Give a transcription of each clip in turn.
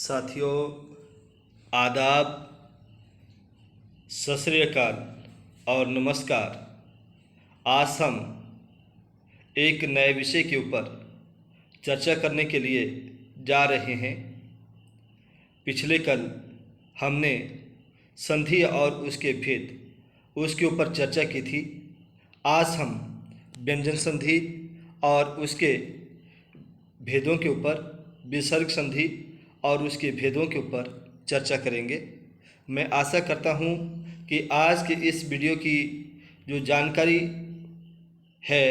साथियों, आदाब, सत श्री अकाल और नमस्कार। आज हम एक नए विषय के ऊपर चर्चा करने के लिए जा रहे हैं। पिछले कल हमने संधि और उसके भेद उसके ऊपर चर्चा की थी। आज हम व्यंजन संधि और उसके भेदों के ऊपर, विसर्ग संधि और उसके भेदों के ऊपर चर्चा करेंगे। मैं आशा करता हूँ कि आज के इस वीडियो की जो जानकारी है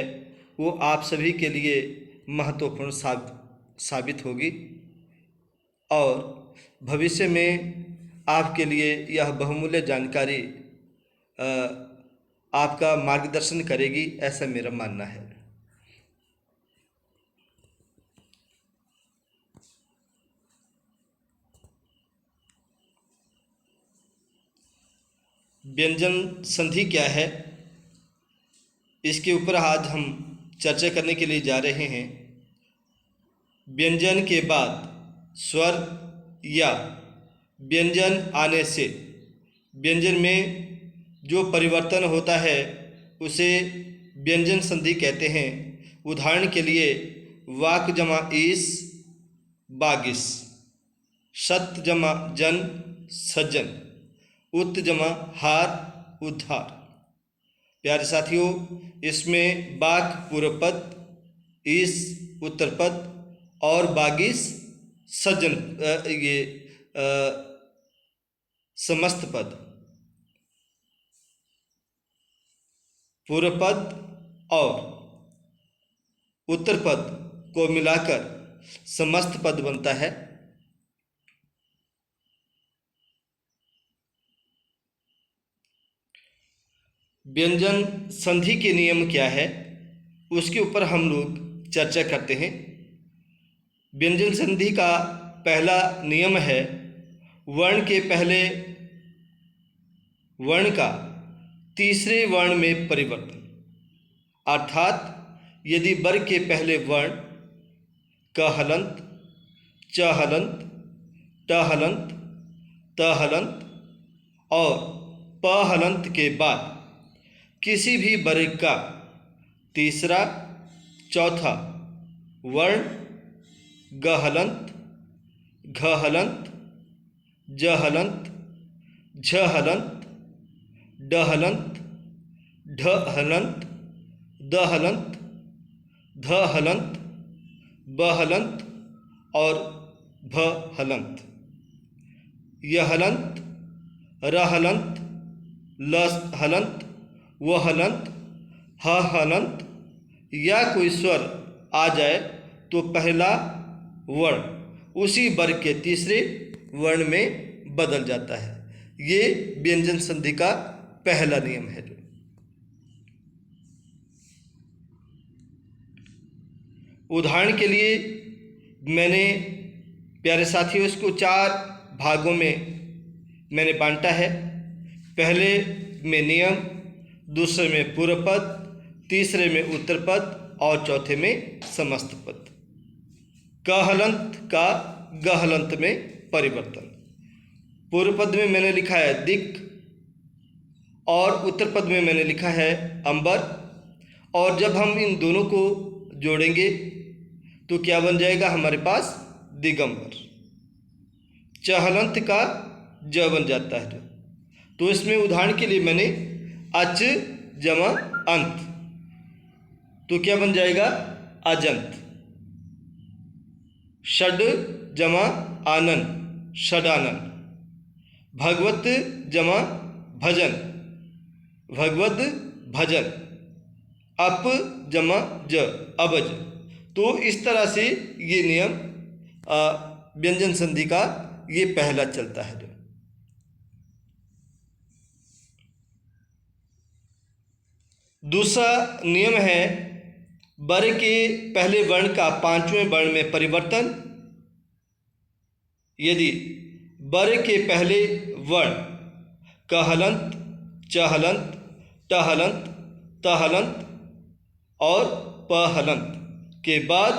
वो आप सभी के लिए महत्वपूर्ण साबित होगी और भविष्य में आपके लिए यह बहुमूल्य जानकारी आपका मार्गदर्शन करेगी, ऐसा मेरा मानना है। व्यंजन संधि क्या है, इसके ऊपर आज हम चर्चा करने के लिए जा रहे हैं। व्यंजन के बाद स्वर या व्यंजन आने से व्यंजन में जो परिवर्तन होता है उसे व्यंजन संधि कहते हैं। उदाहरण के लिए वाक जमा ईस बागिस, सत जमा जन सज्जन, उत जमा हार उद्धार। प्यारे साथियों, इसमें बाक पूर्व पद, ईस उत्तर पद और बागिस सज्जन समस्त पद। पूर्व पद और उत्तर पद को मिलाकर समस्त पद बनता है। व्यंजन संधि के नियम क्या है उसके ऊपर हम लोग चर्चा करते हैं। व्यंजन संधि का पहला नियम है वर्ण के पहले वर्ण का तीसरे वर्ण में परिवर्तन। अर्थात यदि वर्ग के पहले वर्ण क हलंत, च हलंत, ट हलंत, त हलंत और प हलंत के बाद किसी भी वर्ग का तीसरा, चौथा वर्ण ग हलंत, घ हलंत, ज हलंत, झ हलंत, ड हलंत, ढ हलंत, द हलंत, ध हलंत, ब हलंत और भ हलंत, य हलंत, र हलंत, ल हलंत, व हलंत, ह हलंत या कोई स्वर आ जाए तो पहला वर्ण उसी वर्ग के तीसरे वर्ण में बदल जाता है। ये व्यंजन संधि का पहला नियम है। उदाहरण के लिए मैंने, प्यारे साथियों, इसको 4 भागों में मैंने बांटा है। पहले में नियम, दूसरे में पूर्व पद, तीसरे में उत्तर पद और चौथे में समस्त पद। क हलंत का ग हलंत में परिवर्तन। पूर्व पद में मैंने लिखा है दिक और उत्तर पद में मैंने लिखा है अंबर, और जब हम इन दोनों को जोड़ेंगे तो क्या बन जाएगा हमारे पास दिगंबर। च हलंत का ज बन जाता है। तो इसमें उदाहरण के लिए मैंने अच जमा अंत, तो क्या बन जाएगा अजंत। षड जमा आनंद, षडानंद। भगवत जमा भजन, भगवद भजन। अप जमा ज, अबज। तो इस तरह से ये नियम व्यंजन संधि का ये पहला चलता है। दूसरा नियम है वर्ग के पहले वर्ण का पांचवें वर्ण में परिवर्तन। यदि वर्ग के पहले वर्ण क हलंत, च हलंत, ट हलंत, त हलंत और प हलंत के बाद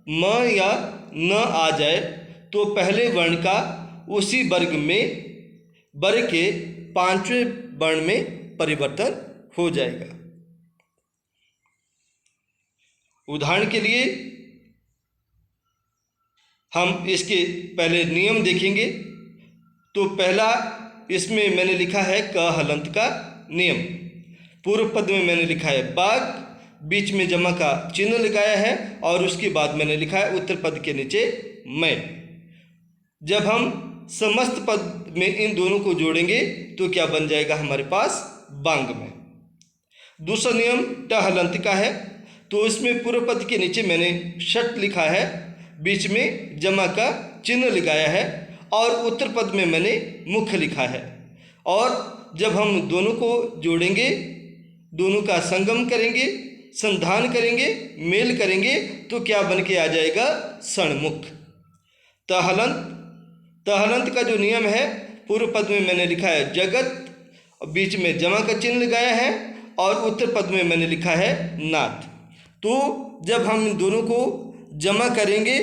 म या न आ जाए तो पहले वर्ण का उसी वर्ग के पांचवें वर्ण में परिवर्तन हो जाएगा। उदाहरण के लिए हम इसके पहले नियम देखेंगे। तो पहला इसमें मैंने लिखा है क हलंत का नियम। पूर्व पद में मैंने लिखा है बाघ, बीच में जमा का चिन्ह लगाया है और उसके बाद मैंने लिखा है उत्तर पद के नीचे मैं। जब हम समस्त पद में इन दोनों को जोड़ेंगे तो क्या बन जाएगा हमारे पास बांग में। दूसरा नियम ट हलंत का है। तो इसमें पूर्व पद के नीचे मैंने षट लिखा है, बीच में जमा का चिन्ह लगाया है और उत्तर पद में मैंने मुख लिखा है। और जब हम दोनों को जोड़ेंगे, दोनों का संगम करेंगे, संधान करेंगे, मेल करेंगे तो क्या बन के आ जाएगा सणमुख। तहलंत का जो नियम है, पूर्व पद में मैंने लिखा है जगत, बीच में जमा का चिन्ह लगाया है और उत्तर पद में मैंने लिखा है नाथ। तो जब हम इन दोनों को जमा करेंगे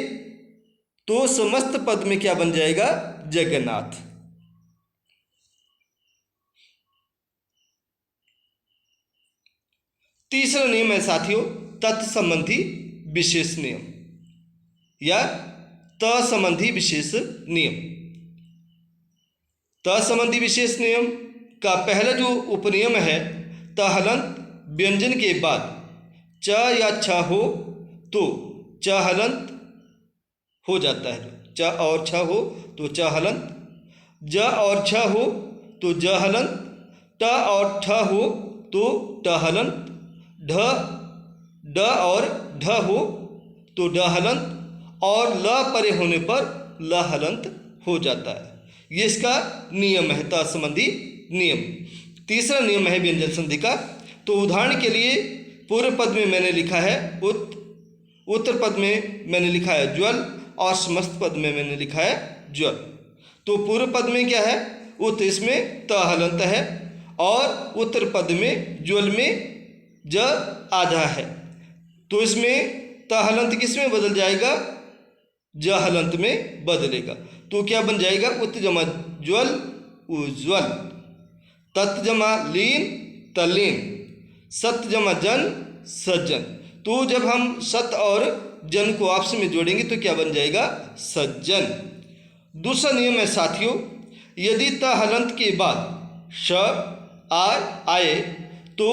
तो समस्त पद में क्या बन जाएगा जगन्नाथ। तीसरा नियम है साथियों तत्संबंधी विशेष नियम या तत्संबंधी विशेष नियम। तत्संबंधी विशेष नियम का पहला जो उपनियम है, तहलंत व्यंजन के बाद च या छ हो तो च हलंत हो जाता है। च और छ हो तो च हलंत, ज और छ हो तो ज हलंत, ट और ठ हो तो ट हलंत, ढ और ढ हो तो ड हलंत और ल परे होने पर ल हलंत हो जाता है। ये इसका नियम है तत्संबंधी नियम। तीसरा नियम है व्यंजन संधि का। तो उदाहरण के लिए पूर्व पद में मैंने लिखा है उत, उत्तर पद में मैंने लिखा है ज्वल और समस्त पद में मैंने लिखा है ज्वल। तो पूर्व पद में क्या है उत, इसमें त हलंत है और उत्तर पद में ज्वल में ज आधा है। तो इसमें त हलंत किस में बदल जाएगा ज हलंत में बदलेगा। तो क्या बन जाएगा उत जमा ज्वल उज्ज्वल, तत् जमा लीन तल्लीन, सत जमा जन सज्जन। तो जब हम सत और जन को आपस में जोड़ेंगे तो क्या बन जाएगा सज्जन। दूसरा नियम है साथियों, यदि त हलंत के बाद श आर आए तो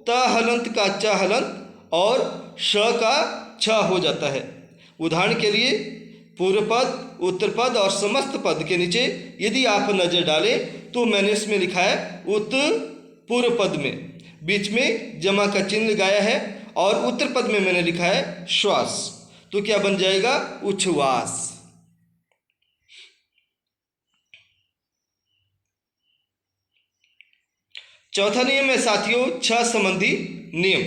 त हलंत का च हलंत और श का छ हो जाता है। उदाहरण के लिए पूर्व पद, उत्तर पद और समस्त पद के नीचे यदि आप नजर डालें तो मैंने इसमें लिखा है उत पूर्व पद में बीच में जमा का चिन्ह लगाया है और उत्तर पद में मैंने लिखा है श्वास। तो क्या बन जाएगा उच्छ्वास। चौथा नियम है साथियों छ संबंधी नियम।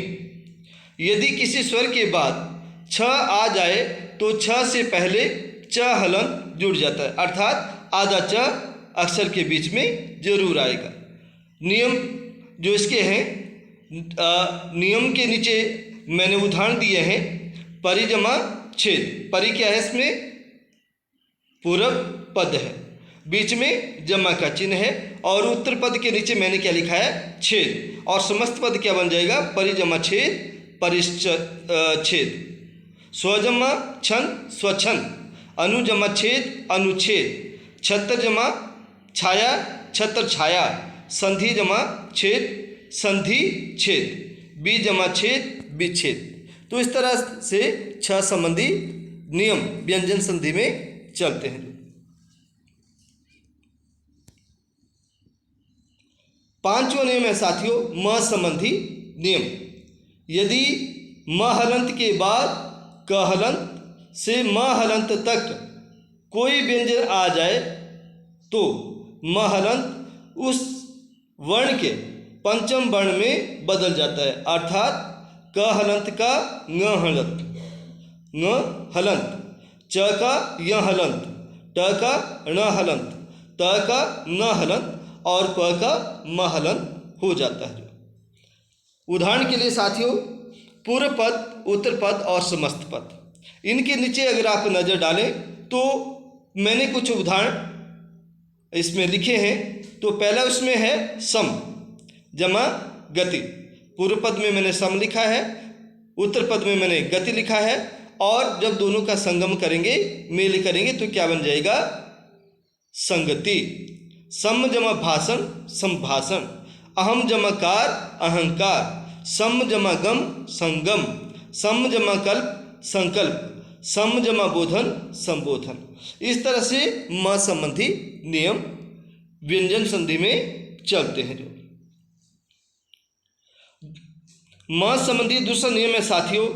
यदि किसी स्वर के बाद छ आ जाए तो छ से पहले च हलंत जुड़ जाता है, अर्थात आधा च अक्षर के बीच में जरूर आएगा। नियम जो इसके हैं, नियम के नीचे मैंने उदाहरण दिए हैं। परि जमा छेद, परि क्या है इसमें पूर्व पद है, बीच में जमा का चिन्ह है और उत्तर पद के नीचे मैंने क्या लिखा है छेद, और समस्त पद क्या बन जाएगा परि जमा छेद परिच्छेद, स्वजमा छन स्वछन, अनुजमा छेद अनुच्छेद, छत्र जमा छाया छत्र छाया, संधि जमा छेद संधि छेद, बी जमा छेद विच्छेद। तो इस तरह से छ संबंधी नियम व्यंजन संधि में चलते हैं। पांचवा नियम है साथियों म संबंधी नियम। यदि म हलंत के बाद क हलंत से म हलंत तक कोई व्यंजन आ जाए तो म हलंत उस वर्ण के पंचम वर्ण में बदल जाता है, अर्थात क हलंत का ङ हलंत, ङ हलंत, च का य हलंत, ट का ण हलंत, त का न हलंत और प का म हलंत हो जाता है। उदाहरण के लिए साथियों पूर्व पद, उत्तर पद और समस्त पद, इनके नीचे अगर आप नजर डालें तो मैंने कुछ उदाहरण इसमें लिखे हैं। तो पहला उसमें है सम जमा गति। पूर्व पद में मैंने सम लिखा है, उत्तर पद में मैंने गति लिखा है, और जब दोनों का संगम करेंगे, मेल करेंगे, तो क्या बन जाएगा? संगति। सम जमा भाषण संभाषण, अहम जमा कार अहंकार, सम जमा गम संगम, सम जमा कल्प संकल्प, सम जमा बोधन संबोधन। इस तरह से म संबंधी नियम व्यंजन संधि में चलते हैं। जो म संबंधी दूसरा नियम है साथियों,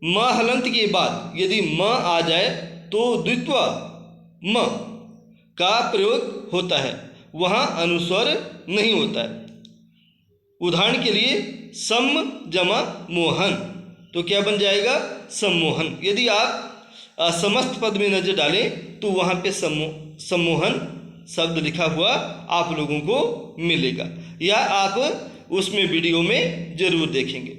म हलंत के बाद यदि म आ जाए तो द्वित्व म का प्रयोग होता है, वहाँ अनुस्वर नहीं होता है। उदाहरण के लिए सम जमा मोहन, तो क्या बन जाएगा? सम्मोहन। यदि आप समस्त पद में नजर डालें तो वहाँ पे सम्मोहन शब्द लिखा हुआ आप लोगों को मिलेगा, या आप उसमें वीडियो में जरूर देखेंगे।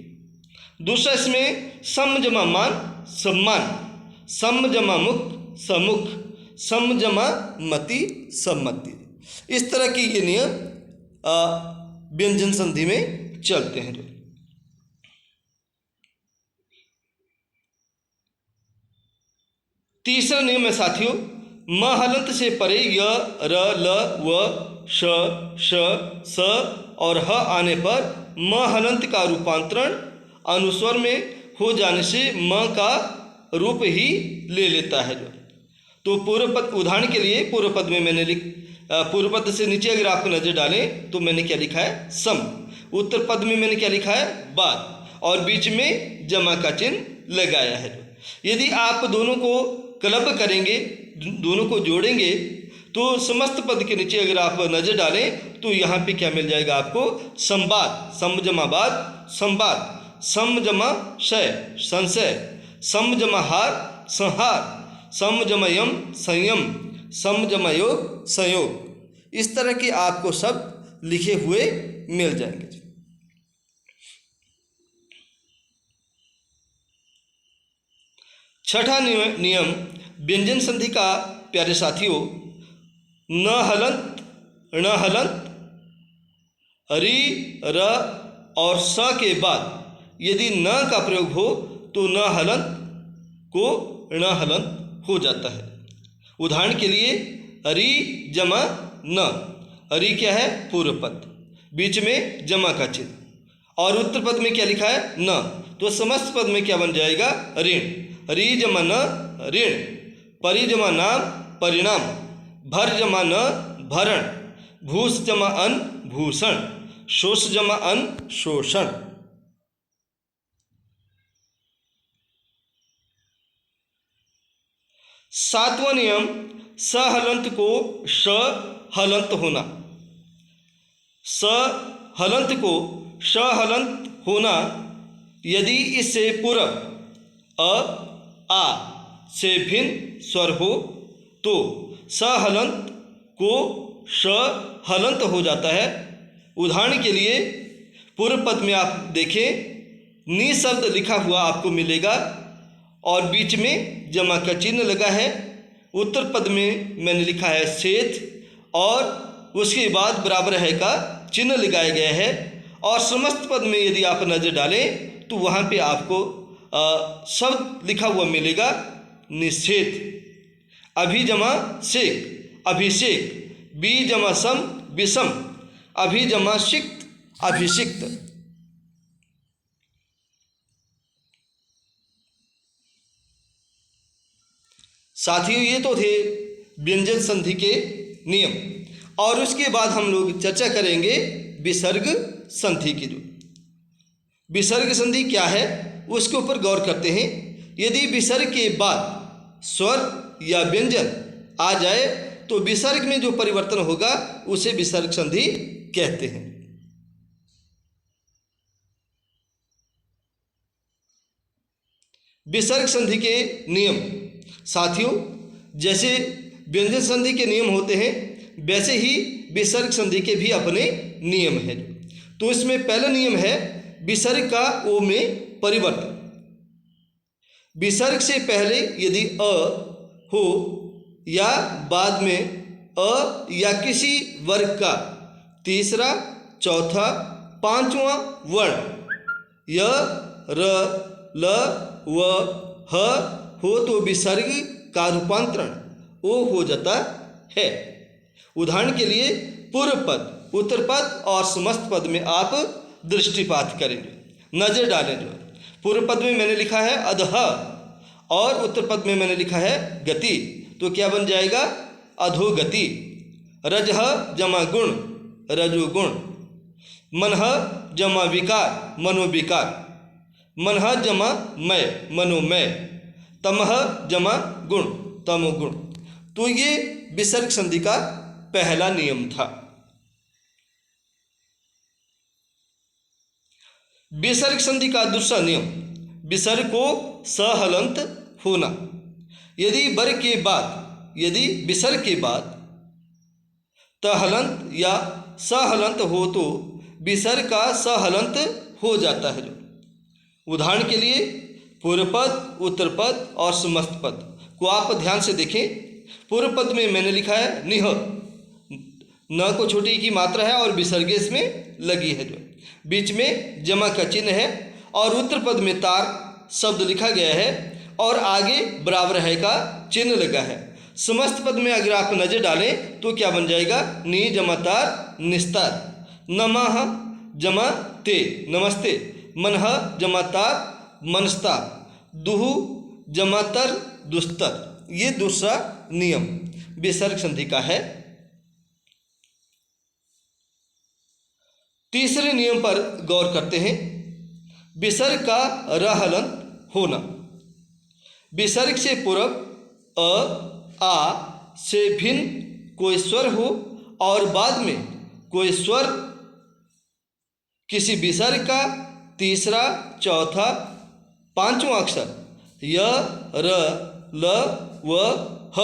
दूसरा इसमें सम जमा मान सम्मान, सम जमा मुख सम्मुख, सम जमा मति सम्मति। इस तरह की ये नियम व्यंजन संधि में चलते हैं। तीसरा नियम है साथियों, म हलंत से परे य र ल व श श स और ह आने पर म हलंत का रूपांतरण अनुस्वर में हो जाने से म का रूप ही ले लेता है। जो तो पूर्व पद, उदाहरण के लिए पूर्व पद में मैंने पूर्व पद से नीचे अगर आप नजर डालें तो मैंने क्या लिखा है? सम। उत्तर पद में मैंने क्या लिखा है? बाद, और बीच में जमा का चिन्ह लगाया है। यदि आप दोनों को क्लब करेंगे, दोनों को जोड़ेंगे, तो समस्त पद के नीचे अगर आप नजर डालें तो यहाँ पे क्या मिल जाएगा आपको? संवाद, सम जमा बाद संवाद, सम जमा शय संशय, सम जमा हार संहार, सम जमा यम संयम, सम जमा योग संयोग। इस तरह के आपको शब्द लिखे हुए मिल जाएंगे। छठा नियम व्यंजन संधि का प्यारे साथियों, न हलंत ण हलंत री र और स के बाद यदि न का प्रयोग हो तो न हलंत को ण हलंत हो जाता है। उदाहरण के लिए री जमा न, री क्या है? पूर्व पद, बीच में जमा का चिन्ह, और उत्तर पद में क्या लिखा है? न, तो समस्त पद में क्या बन जाएगा? ऋण। री जमा न ऋण, परि जमा नाम परिणाम, भर जमा न भरण, भूष जमा अन भूषण, शोष जमा अन शोषण। सातवां नियम स हलंत को श हलंत होना। स हलंत को श हलंत होना यदि इससे पूर्व अ आ से भिन्न स्वर हो तो स हलंत को श हलंत हो जाता है। उदाहरण के लिए पूर्व पद में आप देखें, नी शब्द लिखा हुआ आपको मिलेगा और बीच में जमा का चिन्ह लगा है। उत्तर पद में मैंने लिखा है सेठ और उसके बाद बराबर है का चिन्ह लगाया गया है। और समस्त पद में यदि आप नजर डालें तो वहाँ पे आपको शब्द लिखा हुआ मिलेगा निषेध। अभी जमा शेख अभिषेक, बी जमा सम विषम, अभी जमा सिक्त अभिषिक्त। साथियों ये तो थे व्यंजन संधि के नियम, और उसके बाद हम लोग चर्चा करेंगे विसर्ग संधि की। जो विसर्ग संधि क्या है उसके ऊपर गौर करते हैं। यदि विसर्ग के बाद स्वर या व्यंजन आ जाए तो विसर्ग में जो परिवर्तन होगा उसे विसर्ग संधि कहते हैं। विसर्ग संधि के नियम साथियों, जैसे व्यंजन संधि के नियम होते हैं वैसे ही विसर्ग संधि के भी अपने नियम हैं। तो इसमें पहला नियम है विसर्ग का ओ में परिवर्तन। विसर्ग से पहले यदि अ हो या बाद में अ या किसी वर्ग का तीसरा, चौथा, पांचवा वर्ण य, र, ल, व, ह हो तो विसर्ग का रूपांतरण ओ हो जाता है। उदाहरण के लिए पूर्व पद, उत्तर पद और समस्त पद में आप दृष्टिपात करेंगे, नजर डालेंगे। पूर्व पद में मैंने लिखा है अधः और उत्तर पद में मैंने लिखा है गति, तो क्या बन जाएगा? अधोगति। रजः जमा गुण, रजोगुण। मनः जमा विकार, मनोविकार। मनः जमा मय, मनोमय। तमः जमा गुण, तमोगुण। तो ये विसर्ग संधि का पहला नियम था। विसर्ग संधि का दूसरा नियम, विसर्ग को सहलंत होना। यदि विसर्ग के बाद तहलंत या सहलंत हो तो विसर्ग का सहलंत हो जाता है। उदाहरण के लिए पूर्व पद, उत्तर पद और समस्त पद को आप ध्यान से देखें। पूर्व पद में मैंने लिखा है निह, न को छोटी की मात्रा है और विसर्ग इसमें लगी है, बीच में जमा का चिन्ह है और उत्तर पद में तार शब्द लिखा गया है और आगे बराबर है का चिन्ह लगा है। समस्त पद में अगर आप नजर डालें तो क्या बन जाएगा? नी जमा तार, निस्तार। नमः जमा ते, नमस्ते। मनः जमा तार, मनस्तार। दुहु जमा तर, दुस्तर। ये दूसरा नियम विसर्ग संधि का है। तीसरे नियम पर गौर करते हैं, विसर्ग का रहलंत होना। विसर्ग से पूर्व अ, आ से भिन्न कोई स्वर हो और बाद में कोई स्वर किसी विसर्ग का तीसरा, चौथा, पांचवा अक्षर य, र, ल, व, ह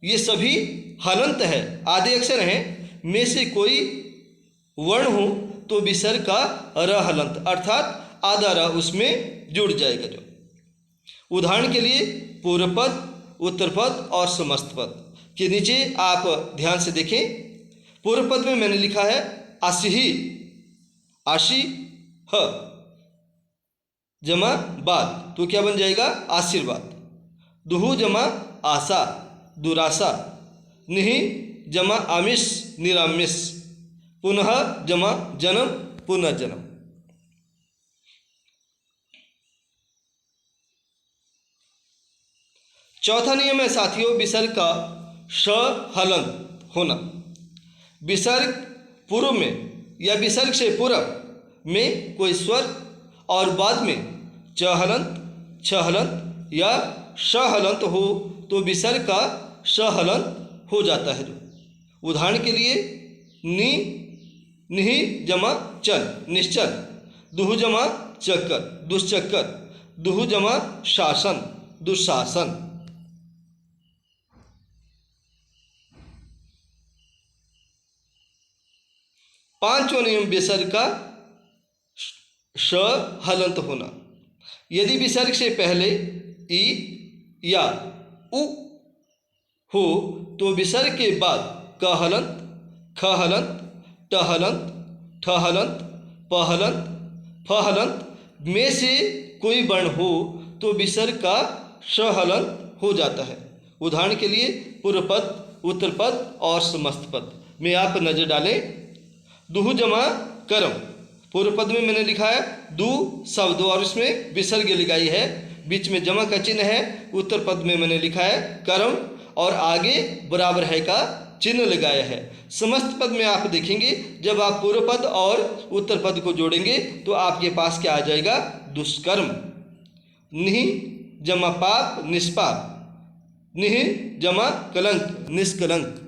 ये सभी हलंत है, आधे अक्षर हैं, में से कोई वर्ण हो तो विसर्ग का र हलंत अर्थात आधा र उसमें जुड़ जाएगा। जो उदाहरण के लिए पूर्व पद, उत्तर पद और समस्त पद के नीचे आप ध्यान से देखें। पूर्व पद में मैंने लिखा है आशी, आशी ह जमा बाद, तो क्या बन जाएगा? आशीर्वाद। दुहु जमा आशा, दुराशा। निहि जमा आमिष, निरामिष। पुनः जमा जन्म, पुनर्जन्म। चौथा नियम है साथियों विसर्ग का श हलंत होना। विसर्ग पूर्व में या विसर्ग से पूर्व में कोई स्वर और बाद में च हलंत, छ हलंत या श हलंत हो तो विसर्ग का श हलंत हो जाता है। उदाहरण के लिए नि, निहि जमा चल, निश्चल। दुहु जमा चक्कर, दुष्चक्कर। दुहु जमा शासन, दुशासन। पांचवा नियम विसर्ग का श हलंत होना। यदि विसर्ग से पहले ई या उ हो तो विसर्ग के बाद क हलंत, ख हलंत, ट हलंत, ठ हलंत, प हलंत, फ हलंत में से कोई वर्ण हो तो विसर्ग का श हलंत हो जाता है। उदाहरण के लिए पूर्व पद, उत्तर पद और समस्त पद में आप नजर डालें। दुहु जमा कर्म, पूर्व पद में मैंने लिखा है दु शब्द और इसमें विसर्ग लगाई है, बीच में जमा का चिन्ह है। उत्तर पद में मैंने लिखा है कर्म और आगे बराबर है का चिन्ह लगाया है। समस्त पद में आप देखेंगे जब आप पूर्व पद और उत्तर पद को जोड़ेंगे तो आपके पास क्या आ जाएगा? दुष्कर्म। निहि जमा पाप, निष्पाप। निहि जमा कलंक, निष्कलंक।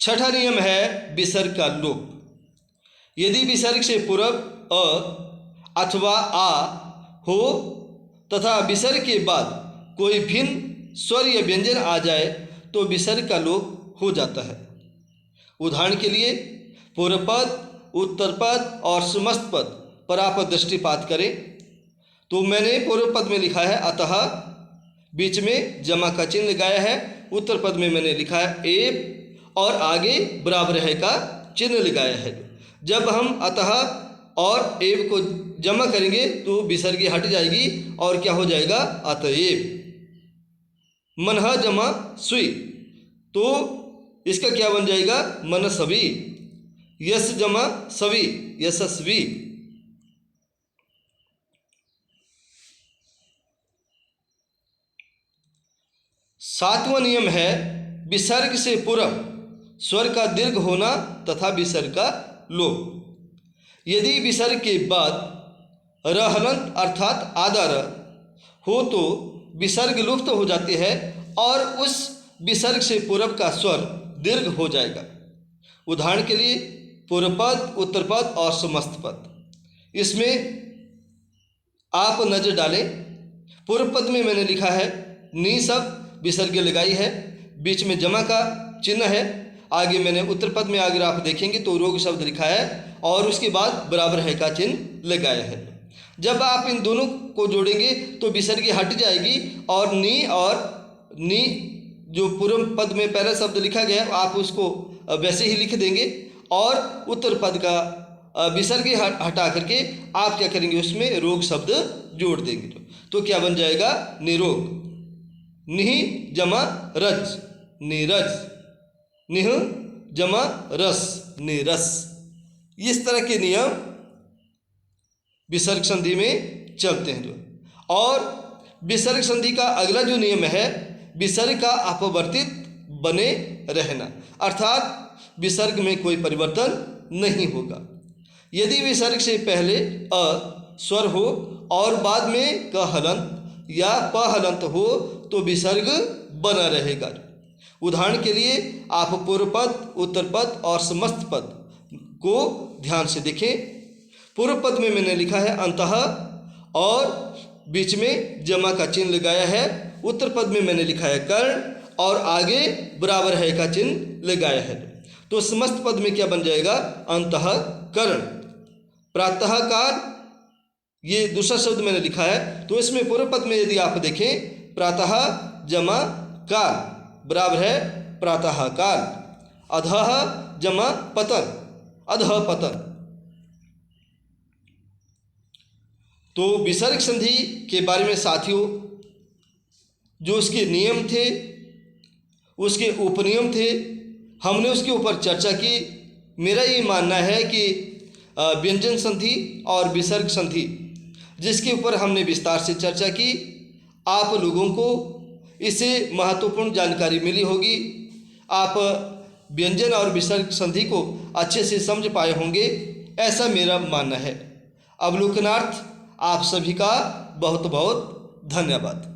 छठा नियम है विसर्ग का लोप। यदि विसर्ग से पूर्व अ अथवा आ हो तथा विसर्ग के बाद कोई भिन्न स्वर या व्यंजन आ जाए तो विसर्ग का लोप हो जाता है। उदाहरण के लिए पूर्व पद, उत्तर पद और समस्त पद पर आप दृष्टिपात करें। तो मैंने पूर्व पद में लिखा है अतः, बीच में जमा का चिन्ह लगाया है। उत्तर पद में मैंने लिखा है एव और आगे बराबर है का चिन्ह लगाया है। जब हम अतः और एव को जमा करेंगे तो विसर्ग हट जाएगी और क्या हो जाएगा, अतएव। मनः जमा सुई, तो इसका क्या बन जाएगा, मनसवी। यश जमा सवी, यशस्वी। सातवां नियम है विसर्ग से पूर्व स्वर का दीर्घ होना तथा विसर्ग का लोप। यदि विसर्ग के बाद रहलंत अर्थात आधा र हो तो विसर्ग लुप्त हो जाती है और उस विसर्ग से पूर्व का स्वर दीर्घ हो जाएगा। उदाहरण के लिए पूर्व पद, उत्तर पद और समस्त पद। इसमें आप नजर डालें। पूर्व पद में मैंने लिखा है नी शब्द विसर्ग लगाई है, बीच में जमा का चिन्ह है। आगे मैंने उत्तर पद में अगर आप देखेंगे तो रोग शब्द लिखा है और उसके बाद बराबर है का चिन्ह लगाया है। जब आप इन दोनों को जोड़ेंगे तो विसर्ग हट जाएगी और नी जो पूर्व पद में पहला शब्द लिखा गया आप उसको वैसे ही लिख देंगे और उत्तर पद का विसर्ग हटा करके आप क्या करेंगे, उसमें रोग शब्द जोड़ देंगे। तो क्या बन जाएगा, निरोग। निह जमा रज, नीरज। निह जमा रस, नीरस। इस तरह के नियम विसर्ग संधि में चलते हैं। और विसर्ग संधि का अगला जो नियम है विसर्ग का अपवर्तित बने रहना, अर्थात विसर्ग में कोई परिवर्तन नहीं होगा। यदि विसर्ग से पहले अ स्वर हो और बाद में क हलंत या प हलंत हो तो विसर्ग बना रहेगा। उदाहरण के लिए आप पूर्व पद, उत्तर पद और समस्त पद को ध्यान से देखें। पूर्व पद में मैंने लिखा है अंतः और बीच में जमा का चिन्ह लगाया है। उत्तर पद में मैंने लिखा है कर्ण और आगे बराबर है का चिन्ह लगाया है। तो समस्त पद में क्या बन जाएगा, अंतः कर्ण। प्रातः काल, ये दूसरा शब्द मैंने लिखा है। तो इसमें पूर्व पद में यदि आप देखें प्रातः जमा काल बराबर है प्रातः काल। अधः जमा पतन, अधः पतन। तो विसर्ग संधि के बारे में साथियों जो उसके नियम थे, उसके उपनियम थे, हमने उसके ऊपर चर्चा की। मेरा ये मानना है कि व्यंजन संधि और विसर्ग संधि जिसके ऊपर हमने विस्तार से चर्चा की, आप लोगों को इससे महत्वपूर्ण जानकारी मिली होगी। आप व्यंजन और विसर्ग संधि को अच्छे से समझ पाए होंगे, ऐसा मेरा मानना है। अवलोकनार्थ आप सभी का बहुत बहुत धन्यवाद।